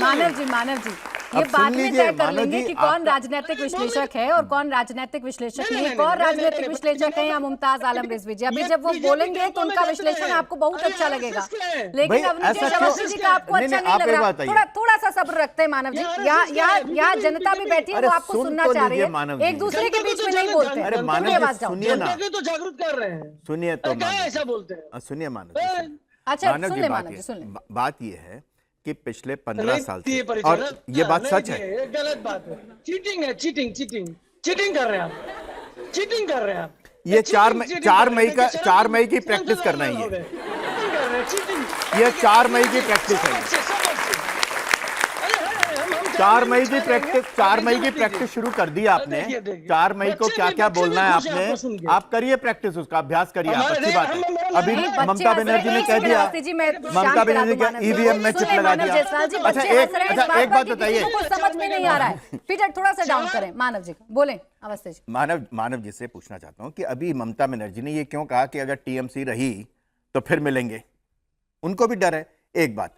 मानव जी ये बाद में तय कर लेंगे कि कौन राजनीतिक विश्लेषक है और कौन राजनीतिक विश्लेषक नहीं है। कौन राजनीतिक विश्लेषक है या मुमताज आलम रिजवी जी? अभी जब वो बोलेंगे तो उनका विश्लेषण आपको बहुत अच्छा लगेगा, लेकिन अवनीश अवस्थी जी का आपको अच्छा नहीं लग रहा। थोड़ा सा सब्र रखते हैं मानव जी। यहाँ जनता भी बैठी है, वो आपको सुनना चाह रही है, एक दूसरे के बीच में नहीं बोलते। अरे मानव जी सुनिए ना, तो जागरूक कर रहे हैं, सुनिए तो ऐसा बोलते हैं। सुनिए मानव जी, अच्छा सुन ले मानव जी, सुन ले। बात ये है कि पिछले 15 साल से, और ये बात सच है, गलत बात है, चीटिंग है, चीटिंग कर रहे हैं आप, चीटिंग कर रहे हैं आप। ये 4 मई की प्रैक्टिस करना ही है, ये 4 मई की प्रैक्टिस है, 4 मई की प्रैक्टिस शुरू कर दी आपने। 4 मई को क्या क्या बोलना है आपने, आप करिए प्रैक्टिस, उसका अभ्यास करिए आप, अच्छी बात है। अभी ममता बनर्जी ने कह दिया, ममता बनर्जी ने ईवीएम में चिप लगा दिया। अच्छा एक बात बताइए, समझ में नहीं आ रहा है, फिर थोड़ा सा डाउन करें मानव जी को, बोले अवस्थी जी। मानव जी से पूछना चाहता हूं कि अभी ममता बनर्जी ने ये क्यों कहा कि अगर टीएमसी रही तो फिर मिलेंगे, उनको भी डर है। एक बात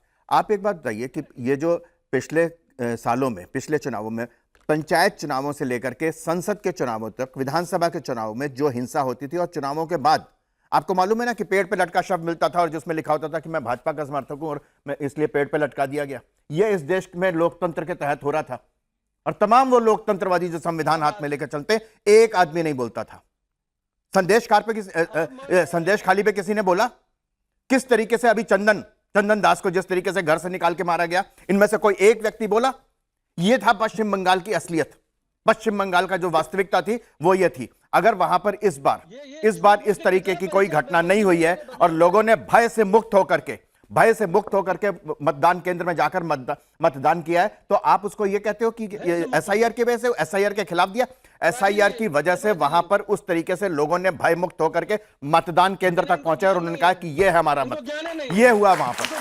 बताइए कि ये जो पिछले सालों में, पिछले चुनावों में, पंचायत चुनावों से लेकर के संसद के चुनावों तक, विधानसभा के चुनावों में जो हिंसा होती थी, और चुनावों के बाद आपको मालूम है ना कि पेड़ पे लटका शब्द मिलता था और जिसमें लिखा होता था कि मैं भाजपा का समर्थक हूं और मैं इसलिए पेड़ पे लटका दिया गया। यह इस देश में लोकतंत्र के तहत हो रहा था, और तमाम वो लोकतंत्रवादी जो संविधान हाथ में लेकर चलते, एक आदमी नहीं बोलता था। संदेश खाली पे किसी ने बोला? किस तरीके से अभी चंदन दास को जिस तरीके से घर से निकाल के मारा गया, इनमें से कोई एक व्यक्ति बोला? यह था पश्चिम बंगाल की असलियत, पश्चिम बंगाल का जो वास्तविकता थी वो ये थी। अगर वहां पर इस बार इस तरीके की कोई घटना नहीं हुई है और लोगों ने भय से मुक्त होकर के मतदान केंद्र में जाकर मतदान किया है, तो आप उसको ये कहते हो कि एसआईआर की वजह से, एसआईआर के खिलाफ दिया? एसआईआर की वजह से वहां पर उस तरीके से लोगों ने भय मुक्त होकर के मतदान केंद्र तक पहुंचे और उन्होंने कहा कि ये है हमारा मत, ये हुआ वहां पर।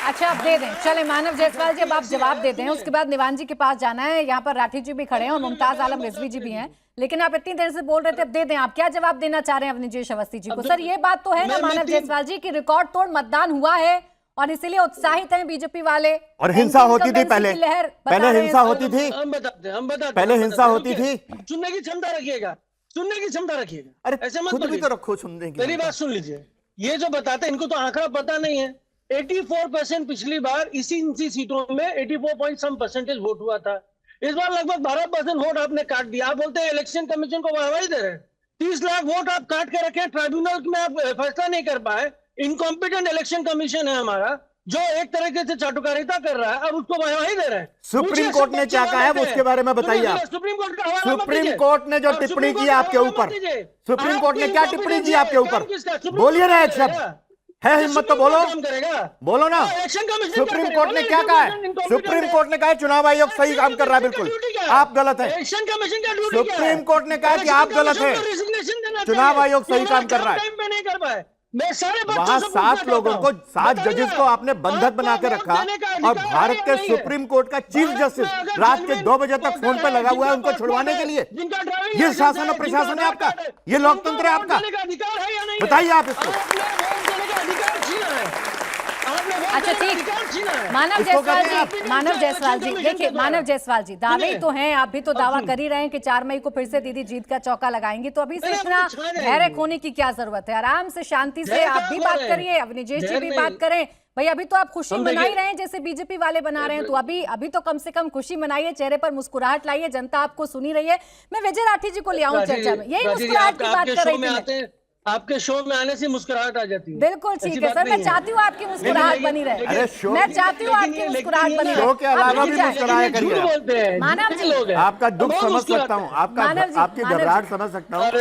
अच्छा अब दे दें, चले मानव जायसवाल जी अब आप जवाब देते हैं, उसके बाद निवान जी के पास जाना है। यहाँ पर राठी जी भी खड़े हैं और मुमताज आलम रिजवी जी भी हैं, लेकिन आप इतनी देर से बोल रहे थे, अब दे दें। आप क्या जवाब देना चाह रहे हैं अवनीश अवस्थी जी को? सर ये बात तो है ना मानव जायसवाल जी की रिकॉर्ड तोड़ मतदान हुआ है और इसीलिए उत्साहित हैं बीजेपी वाले, और हिंसा होती थी पहले हिंसा होती थी, पहले हिंसा होती थी। सुनने की क्षमता रखिएगा, अरे ऐसे मत खुद भी तो रखो सुनने की। मेरी बात सुन लीजिए, ये जो बताते हैं इनको तो आंकड़ा पता नहीं है। 84% पिछली बार इसी सीटों में 84% वोट हुआ था। इस बार लगभग 12% वोट आपने काट दिया। आप बोलते हैं इलेक्शन कमीशन को वाहवाही दे रहे हैं। 30 लाख वोट आप काट के रखे, ट्राइब्यूनल में आप फैसला नहीं कर पाए। इनकॉम्पिटेंट इलेक्शन कमीशन है हमारा, जो एक तरीके से चाटुकारिता कर रहा है, और उसको वाहवाही दे रहे हैं। सुप्रीम कोर्ट ने क्या कहा है वो उसके बारे में बताइए आप। सुप्रीम कोर्ट ने जो टिप्पणी की आपके ऊपर, सुप्रीम कोर्ट ने क्या टिप्पणी की आपके ऊपर? बोलिए ना एक शब्द, है हिम्मत तो बोलो ना। सुप्रीम कोर्ट ने क्या कहा है? सुप्रीम कोर्ट ने कहा है चुनाव आयोग सही काम कर रहा है, बिल्कुल आप गलत है। सुप्रीम कोर्ट ने कहा कि आप गलत है, चुनाव आयोग सही काम कर रहा है। वहां 7 लोगों को, 7 जजेस को आपने बंधक बना के रखा, और भारत के सुप्रीम कोर्ट का चीफ जस्टिस रात के 2 बजे तक फोन पे लगा हुआ है उनको छुड़वाने के लिए। ये शासन और प्रशासन है आपका, ये लोकतंत्र है आपका? बताइए आप इसको। अच्छा ठीक, मानव जायसवाल जी देखिए, मानव जायसवाल जी दावे ही तो हैं, आप भी तो दावा कर ही रहे हैं कि 4 मई को फिर से दीदी जीत का चौका लगाएंगी, तो अभी से इतना धैर्य खोने की क्या जरूरत है? आराम से शांति से आप भी बात करिए, अवनीश जी भी बात करें। भाई अभी तो आप खुशी मना ही रहे हैं जैसे बीजेपी वाले बना रहे हैं, तो अभी तो कम से कम खुशी मनाइए, चेहरे पर मुस्कुराहट लाइए, जनता आपको सुनी रही है। मैं विजय राठी जी को ले आऊं चर्चा में, यही मुस्कुराहट की बात कर रही थी। आपके शो में आने से मुस्कुराहट आ जाती है। बिल्कुल ठीक है सर, मैं चाहती हूँ आपकी मुस्कुराहट बनी रहे, मैं चाहती हूँ आपकी मुस्कुराहट बनी रहे। शो के अलावा भी मुस्कुराया करिए। मानव जी आपका दुख समझ सकता हूँ, आपकी घबराहट समझ सकता हूँ,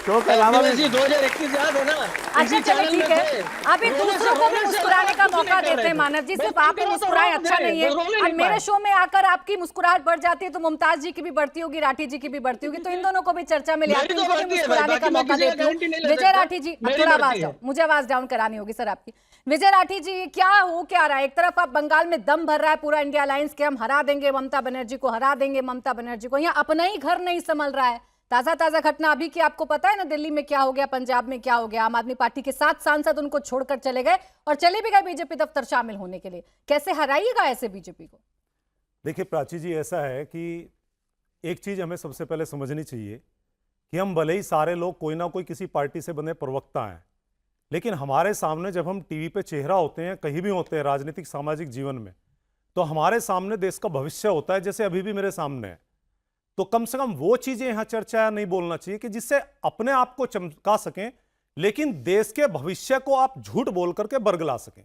शो के अलावा भी 2021 याद है ना। अच्छा चलिए ठीक है, अभी दूसरों को भी मुस्कुराने का मौका देते हैं मानव जी, सिर्फ आप ही मुस्कुराए अच्छा नहीं है। और मेरे शो में आकर आपकी मुस्कुराहट बढ़ जाती है तो मुमताज जी की भी बढ़ती होगी, राठी जी की भी बढ़ती होगी, तो इन दोनों को भी चर्चा में ले आती हूँ, उनको भी मुस्कुराने का मौका देती हूँ। विजय राठी जी थोड़ा आवाज डाउन, मुझे आवाज डाउन करानी होगी सर आपकी। विजय राठी जी क्या हो क्या रहा है? एक तरफ आप बंगाल में दम भर रहा है पूरा इंडिया अलायंस के, हम हरा देंगे ममता बनर्जी को, हरा देंगे ममता बनर्जी को, यहाँ अपना ही घर नहीं संभल रहा है, ताजा ताजा घटना अभी की आपको पता है ना, दिल्ली में क्या हो गया, पंजाब में क्या हो गया। आम आदमी पार्टी के 7 सांसद उनको छोड़कर चले गए और चले भी गए बीजेपी दफ्तर शामिल होने के लिए। कैसे हराइएगा ऐसे बीजेपी को? देखिए प्राची जी, ऐसा है कि एक चीज हमें सबसे पहले समझनी चाहिए कि हम भले ही सारे लोग कोई ना कोई किसी पार्टी से बने प्रवक्ता हैं, लेकिन हमारे सामने जब हम टीवी पे चेहरा होते हैं, कहीं भी होते हैं राजनीतिक सामाजिक जीवन में, तो हमारे सामने देश का भविष्य होता है, जैसे अभी भी मेरे सामने है। तो कम से कम वो चीजें यहां चर्चा नहीं बोलना चाहिए कि जिससे अपने आप को चमका सकें, लेकिन देश के भविष्य को आप झूठ बोल करके बरगला सकें।